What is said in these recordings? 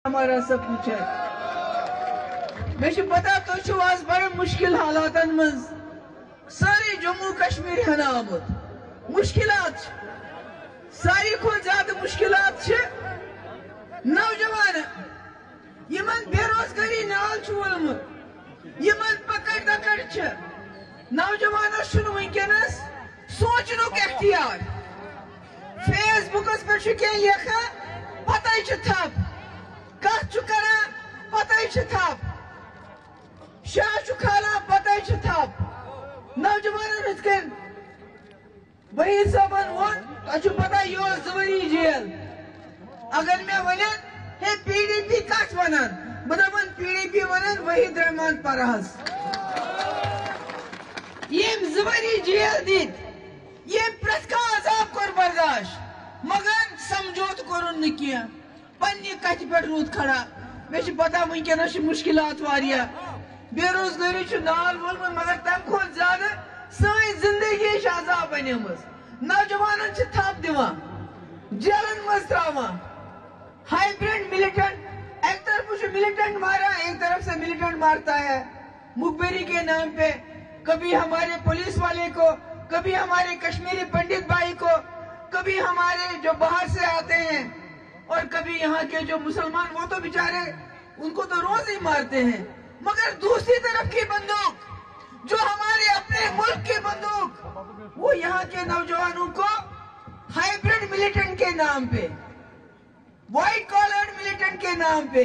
हमारा सब कुछ है मे पता तो आज बड़े मुश्किल हालातन मज सारे जम्मू कश्मीर हन आमुत मुश्किलात सारी को ज्यादा मुश्किलात नौजवान यमन बेरोजगारी नाल वोलमुत यमन पकड़ दकड़ नौजवानस वनकस सोचनुक एख्तियार फेसबुकस पे लिखा पता थप कत पता थप शाह खाना पता थप नौजवान वहीद साहबन वो तुम पता यह जवरी जेल अगर मैं वन हे PDP कत वनान बदपन PDP वनान वहीद रहमान परहस यम जवरी जेल दित ये प्रत अजाब कोर बर्दाश्त मगर समझौत कोरुन न किया पन्नी कत पे रूद खड़ा मे पता वनकस मुश्किलात वारिया बेरोजगारी नाल वोलमुत मगर तम खो ज्यादा सानी जिंदगी अजाब बनेम नौजवान थप दिवान जेलन मज त्रावान हाइब्रिड मिलिटेंट एक तरफ मिलिटेंट मारा एक तरफ से मिलिटेंट मारता है मुखबिरी के नाम पे कभी हमारे पुलिस वाले को कभी हमारे कश्मीरी पंडित भाई को कभी हमारे जो बाहर से आते हैं और कभी यहाँ के जो मुसलमान वो तो बेचारे उनको तो रोज ही मारते हैं मगर दूसरी तरफ की बंदूक जो हमारे अपने मुल्क की बंदूक वो यहाँ के नौजवानों को हाइब्रिड मिलिटेंट के नाम पे व्हाइट कॉलर्ड मिलिटेंट के नाम पे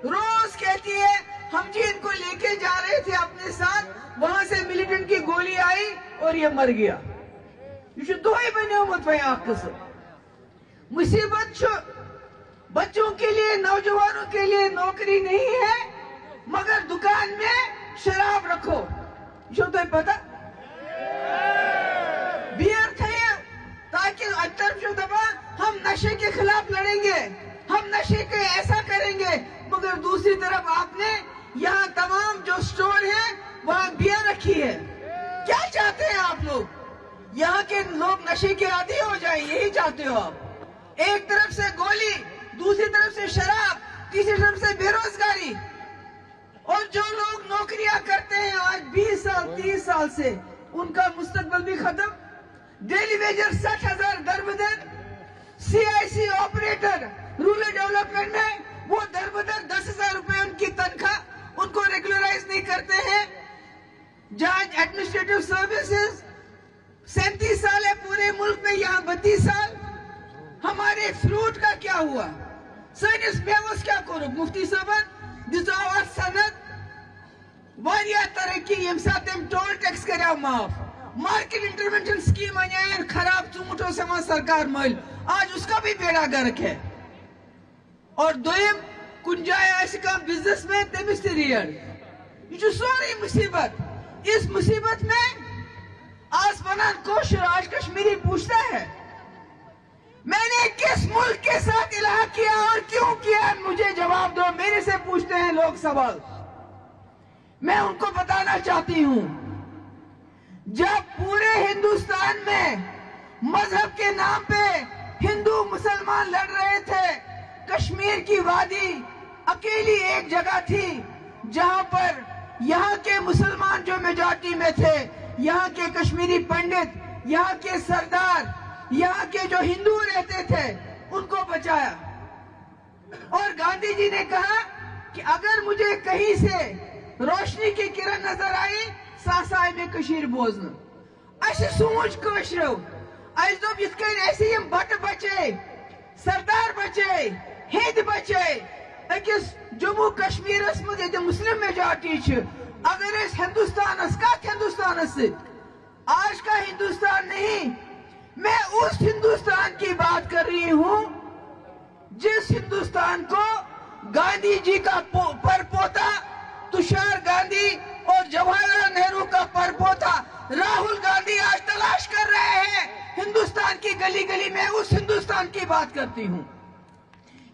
रोज कहती है हम जी इनको लेके जा रहे थे अपने साथ वहां से मिलिटेंट की गोली आई और ये मर गया ये दोहे बने मुसीबत बच्चों के लिए नौजवानों के लिए नौकरी नहीं है मगर दुकान में शराब रखो जो तो पता बियर थे ताकि तरफ जो दबा हम नशे के खिलाफ लड़ेंगे हम नशे के ऐसा करेंगे मगर दूसरी तरफ आपने यहाँ तमाम जो स्टोर है वहाँ बियर रखी है क्या चाहते हैं आप लोग यहाँ के लोग नशे के आदी हो जाए यही चाहते हो आप एक तरफ से गोली दूसरी तरफ से शराब तीसरी तरफ से बेरोजगारी और जो लोग नौकरियां करते हैं आज 20 साल 30 साल से उनका मुस्तकबिल भी खत्म daily Vaser 60,000 दरबदर CIC operator rural development में वो दरबदर 10,000 रुपए उनकी तनख्वाह उनको रेगुलराइज नहीं करते हैं जज एडमिनिस्ट्रेटिव सर्विसेज 37 साल है पूरे मुल्क में यहाँ 32 साल हमारे फ्रूट का क्या हुआ सैनिस बेवस क्या करो मुफ्ती साहब दिजाव सनद वारिया तरक्की यम साथ टोल टैक्स करो माफ मार्केट इंटरवेंशन स्कीम अन खराब चूंटो समान सरकार मल आज उसका भी बेड़ा गर्क है और दोम कुन जाए बिजनेस में तमिस रेड ये सारी मुसीबत इस मुसीबत में आज बनान कोशर आज कश्मीरी पूछता है मैंने किस मुल्क के साथ इलाहा किया और क्यों किया मुझे जवाब दो मेरे से पूछते हैं लोग सवाल मैं उनको बताना चाहती हूं जब पूरे हिंदुस्तान में मजहब के नाम पे हिंदू मुसलमान लड़ रहे थे कश्मीर की वादी अकेली एक जगह थी जहां पर यहाँ के मुसलमान जो मेजॉरिटी में थे यहाँ के कश्मीरी पंडित यहाँ के सरदार यहाँ के जो हिंदू रहते थे उनको बचाया और गांधी जी ने कहा कि अगर मुझे कहीं से रोशनी की किरण नजर आई सासाई में कशीर बोजन सोच कशरो दोप इत ऐसे बट बचे सरदार बचे हिंद बचे अकिस जम्मू कश्मीर मज मुस्लिम मेजॉरिटी अगर हिंदुस्तान कत हिंदुस्तान आज का हिंदुस्तान नहीं मैं उस हिंदुस्तान की बात कर रही हूं जिस हिंदुस्तान को गांधी जी का परपोता तुषार गांधी और जवाहरलाल नेहरू का परपोता राहुल गांधी आज तलाश कर रहे हैं हिंदुस्तान की गली गली में उस हिंदुस्तान की बात करती हूं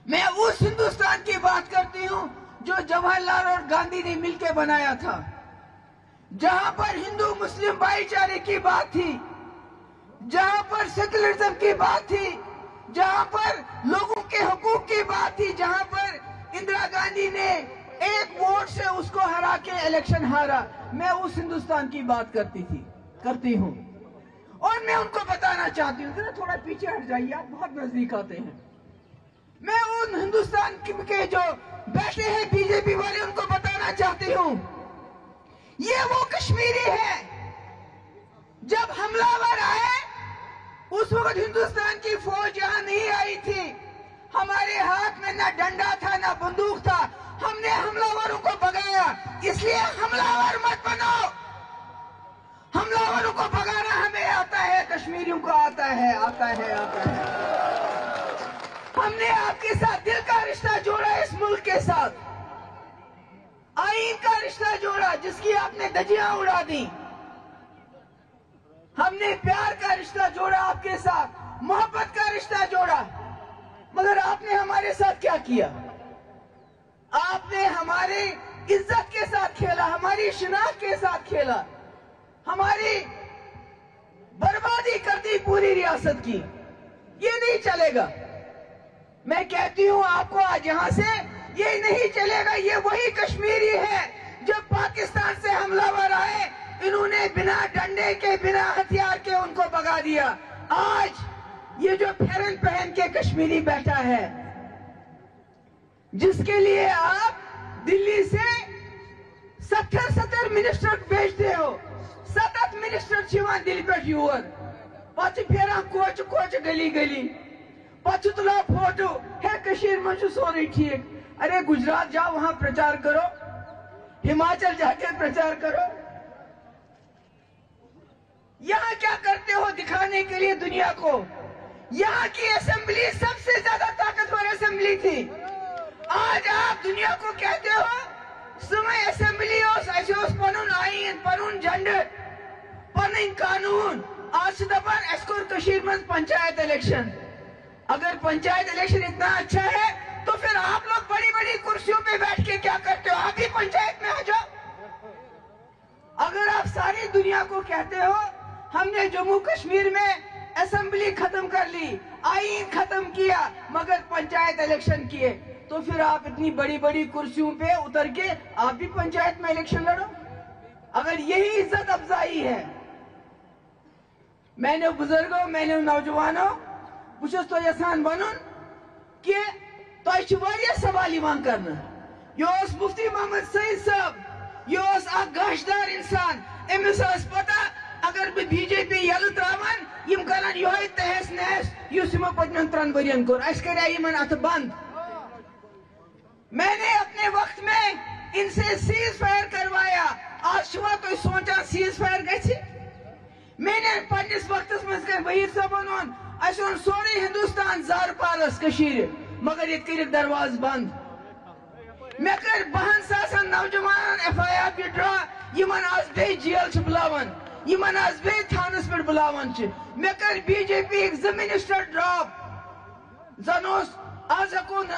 मैं उस हिंदुस्तान की बात करती हूं जो जवाहरलाल और गांधी ने मिलकर बनाया था जहां पर हिंदू मुस्लिम भाईचारे की बात थी जहां पर सेकुलरिज्म की बात थी जहां पर लोगों के हकूक की बात थी जहां पर گاندھی نے ایک ووٹ سے اس کو ہرا کے الیکشن ہارا. میں اس ہندوستان کی بات کرتی ہوں اور میں ان کو بتانا چاہتی ہوں. ذرا تھوڑا پیچھے ہٹ جائیے, آپ بہت نزدیک آتے ہیں. میں ان ہندوستان کے جو بیٹھے ہیں بی جے پی والے, ان کو بتانا چاہتی ہوں, یہ وہ کشمیری ہے. جب حملہ ور آئے اس وقت ہندوستان کی فوج یہاں نہیں آئی تھی. ہمارے ہاتھ میں نہ ڈنڈا تھا نہ بندوق تھا. ہم نے حملہ وروں کو بگایا. اس لیے حملہ ور مت بنو. حملہ وروں کو بگانا ہمیں آتا ہے, کشمیریوں کو آتا ہے. ہم نے آپ کے ساتھ دل کا رشتہ جوڑا, اس ملک کے ساتھ آئین کا رشتہ جوڑا جس کی آپ نے دھجیاں اڑا دی. ہم نے پیار کا رشتہ جوڑا آپ کے ساتھ, محبت کا رشتہ جوڑا. مگر آپ نے ہمارے ساتھ کیا کیا؟ آپ نے ہماری عزت کے ساتھ کھیلا, ہماری شناخت کے ساتھ کھیلا, ہماری بربادی کر دی پوری ریاست کی. یہ نہیں چلے گا. میں کہتی ہوں آپ کو آج یہاں سے, یہ نہیں چلے گا. یہ وہی کشمیری ہے جب پاکستان سے حملہ ور آئے, انہوں نے بنا ڈنڈے کے, بنا ہتھیار کے ان کو بگا دیا. آج یہ جو پھیرن پہن کے کشمیری بیٹھا ہے, جس کے لیے آپ دلی سے 70 منسٹر بھیجتے ہو, 7 منسٹر چھوان دل پہ یور, پتہ پھیران کوچ گلی گلی, پتہ تلا فوٹو ہے کشیر من سورے ٹھیک. ارے گجرات جاؤ, وہاں پرچار کرو, ہماچل جا کے پرچار کرو. یہاں کیا کرتے ہو دکھانے کے لیے دنیا کو؟ یہاں کی اسمبلی سب سے زیادہ طاقتور اسمبلی تھی. آج آپ دنیا کو کہتے ہو سمے اسمبلی پنن آئین, پنن جھنڈ, پنن قانون. آج دپان اس کو کشیر میں پنچایت الیکشن. اگر پنچایت الیکشن اتنا اچھا ہے تو پھر آپ لوگ بڑی بڑی کرسیوں پہ بیٹھ کے کیا کرتے ہو؟ آپ بھی پنچایت میں آ جاؤ. اگر آپ ساری دنیا کو کہتے ہو ہم نے جموں کشمیر میں اسمبلی ختم کر لی, آئین ختم کیا, مگر پنچایت الیکشن کیے, تو پھر آپ اتنی بڑی بڑی کرسیوں پہ اتر کے آپ بھی پنچایت میں الیکشن لڑو. اگر یہی عزت افزائی ہے, میں نے بزرگوں, میں نے نوجوانوں, بچس تو یسان ونن کہ تو واریاہ سوال یوان کرنا. یہ مفتی محمد سعید صاحب, یہ گاشدار انسان. امس پتہ اگر بہ بی جے پی یل تراوان یم کران یہ تہس نہس اس پتمن 3 ورین کور, اس کریا یمن ات بند. میں نے اپنے وقت میں ان سے سیز فائر کروایا. آج شوا تو سوچا سیز فائر گژھِ. میں نے پنس وقت مز کر وحید صاحبن اون اس اون سورے ہندوستان زار پارس کشیر, مگر یہ کر درواز بند. میں کر 12,000 نوجوان FIR ڈرا, یمن آز بے جیل بلاوان, یمن آز بے تھانس پہ بلاوان. میں کر بی جے پی 2 منسٹر ڈراپ. زن آز ہکون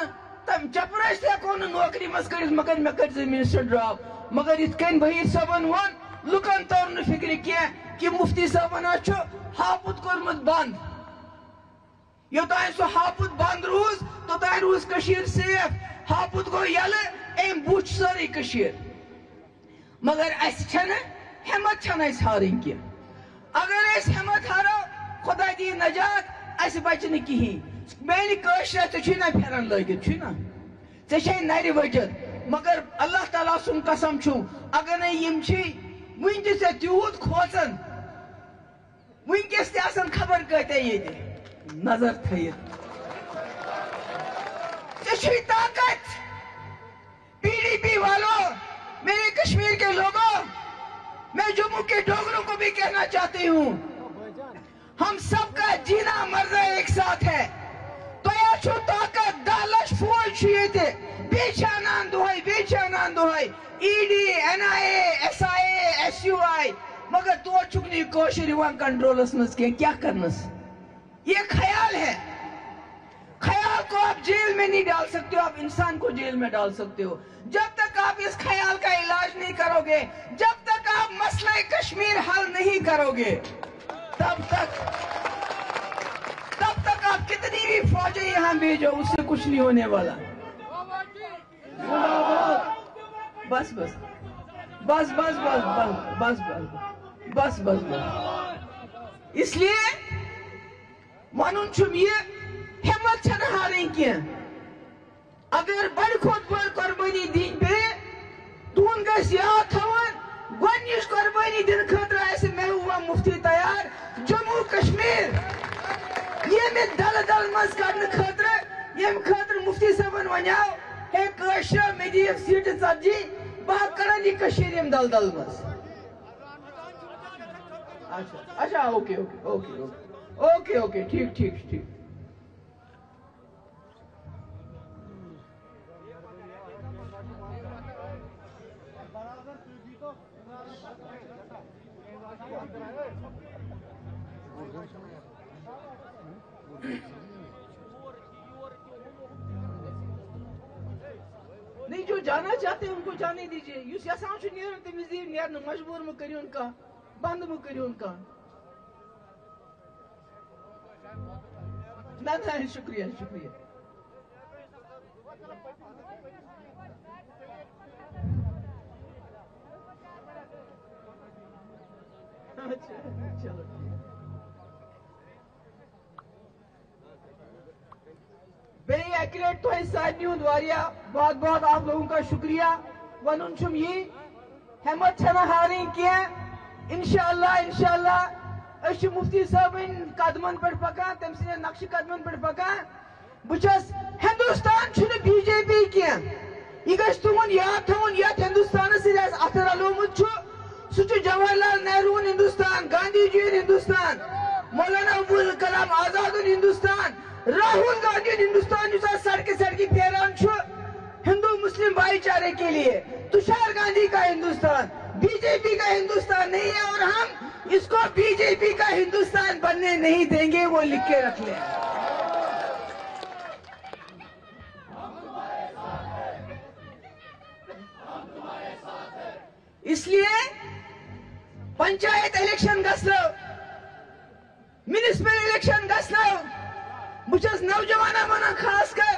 تم چپرس ہکون نوکری مز کر, مگر میں کر 2 منسٹر ڈراپ. مگر ات کن وحید صاحبن ون لکن تور نہ فکر کی کہ مفتی صاحبن ہاپت کورمت بند. یوتان سو ہاپت بند روز توتان روز کشیر سیف. ہاپت گو یلہ ام بوچھ ساری کشیر. مگر اس چھن ہمت چھن اس ہارن کی. اگر اس ہمت ہارو خدا دی نجات, اس بچ نہ کہین. میں کشر ٹھیک نا پھیرن لگت ٹھیک نا ٹھیک نر وجت, مگر اللہ تعالیٰ سن قسم چھو اگر نا یم ون تہ ژے تیوت کھوژن, ونکس تہ آسن خبر کتیا یہ نظر تھیت. ژے طاقت. PDP والوں, میرے کشمیر کے لوگوں, میں جموں کے ڈوگروں کو بھی کہنا چاہتی ہوں, ہم سب کا جینا مرنا ایک ساتھ ہے. تو یا چھو طاقت 10 لچھ فوج چھوئے بیچانان دہائی ED, NIA, SIA, SUI, مگر تو چھکنی کوشر یوان کنٹرولس مز کیا کرنس. یہ خیال ہے. خیال کو آپ جیل میں نہیں ڈال سکتے ہو, آپ انسان کو جیل میں ڈال سکتے ہو. جب تک آپ اس خیال کا علاج نہیں کرو گے, جب تک آپ مسئلہ کشمیر حل نہیں کرو گے, تب تک آپ کتنی بھی فوجیں یہاں بھیجو, اس سے کچھ نہیں ہونے والا. बस बस बस बस बस बस बस बस बस बस इसलिए वन ये हिम्मत हारें की अगर बड़ खोत बड़ कुर्बानी दिन पे तुन गस याद थवन गोनिश कुर्बानी दिन खतर महबूबा मुफ्ती तैयार जम्मू कश्मीर ये में दल दल मज कर खतर यम खतर मुफ्ती साहबन वनाव हे कशर में दी सीट सब्जी बह कर यम दल दल मज अच्छा अच्छा okay okay okay okay okay okay ठीक ठीक ठीक नहीं जो जाना चाहते हैं उनको जाने दीजिए युस यसान छु नेरन तमिस दी नेरन मजबूर म करियो उनका बंद म करियो उनका ना शुक्रिया शुक्रिया चलो बेट तो सारे बहुत बहुत आप लोगों का शुक्रिया वन ये हिम्मत हारें कह इंशाअल्लाह इंशाअल्लाह मुफ्ती साहब कदमन पे पकान तम सद नक्श कदमन पे पकान बस हिंदुस्तान बीजेपी कह यह तुन याद थवन ये हिंदुस्तान अथ रलोमुत सह जवाहरलाल नेहरू हिंदुस्तान गांधी जी हिंदुस्तान मौलाना अबुल कलाम आजाद हिंदुस्तान राहुल गांधी हिंदुस्तान जो सड़क सड़की फेरान हिंदू मुस्लिम भाईचारे के लिए तुषार गांधी का हिंदुस्तान बीजेपी का हिंदुस्तान नहीं है और हम इसको बीजेपी का हिंदुस्तान बनने नहीं देंगे वो लिख के रख ले इसलिए पंचायत इलेक्शन गसलो म्युनिसिपल इलेक्शन गसलो बस नौजवान वन खास कर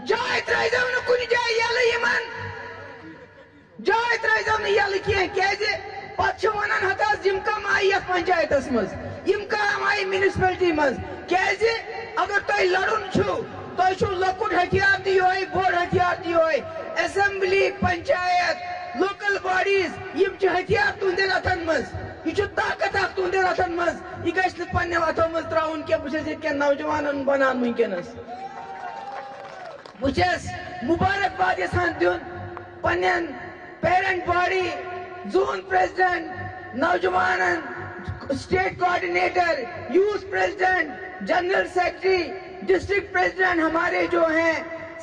जाय त्रजो न कुन जाय यल यमन जाय त्रजो न यल कह पत वनान हतास यम कम आई यथ पंचायतस मज यम कम आई म्युनिसिपलिटी मज कह अगर तुम लड़न तुम लकुट हथियार दियोय बोड़ हथियार दियोय असेंबली पंचायत लोकल बॉडीज यम हथियार तुंदे अथन मज यह ताकत तुंदे अथन मज यह गि पे अथो मज त्राउन कह बस नौजवान बनान वनकस बस मुबारकबाद यहां दिन पन पेरेंट बॉडी जोन प्रेसिडेंट नौजवान state coordinator youth president general secretary district president हमारे जो हैं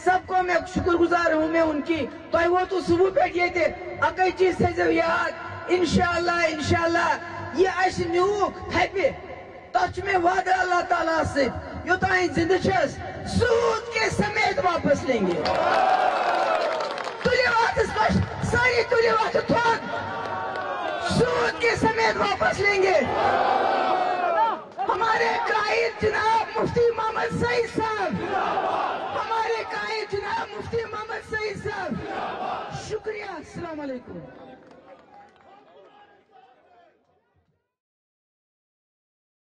सबको मैं शुक्रगुजार हूं मैं उनकी तो वो तो सुबह पे ये थे अकई चीज से याद इंशाअल्लाह इंशाअल्लाह ये अस न्यूक थपे तथ में वादा अल्लाह ताला से योतान जिंद सूद के समेत वापस लेंगे तुले वापस सारी तुले वापस थोक सूद के समेत वापस लेंगे हमारे कायद जनाब मुफ्ती मोहम्मद सईद साहब हमारे कायद जनाब मुफ्ती मोहम्मद सईद साहब शुक्रिया अस्सलाम वालेकुम।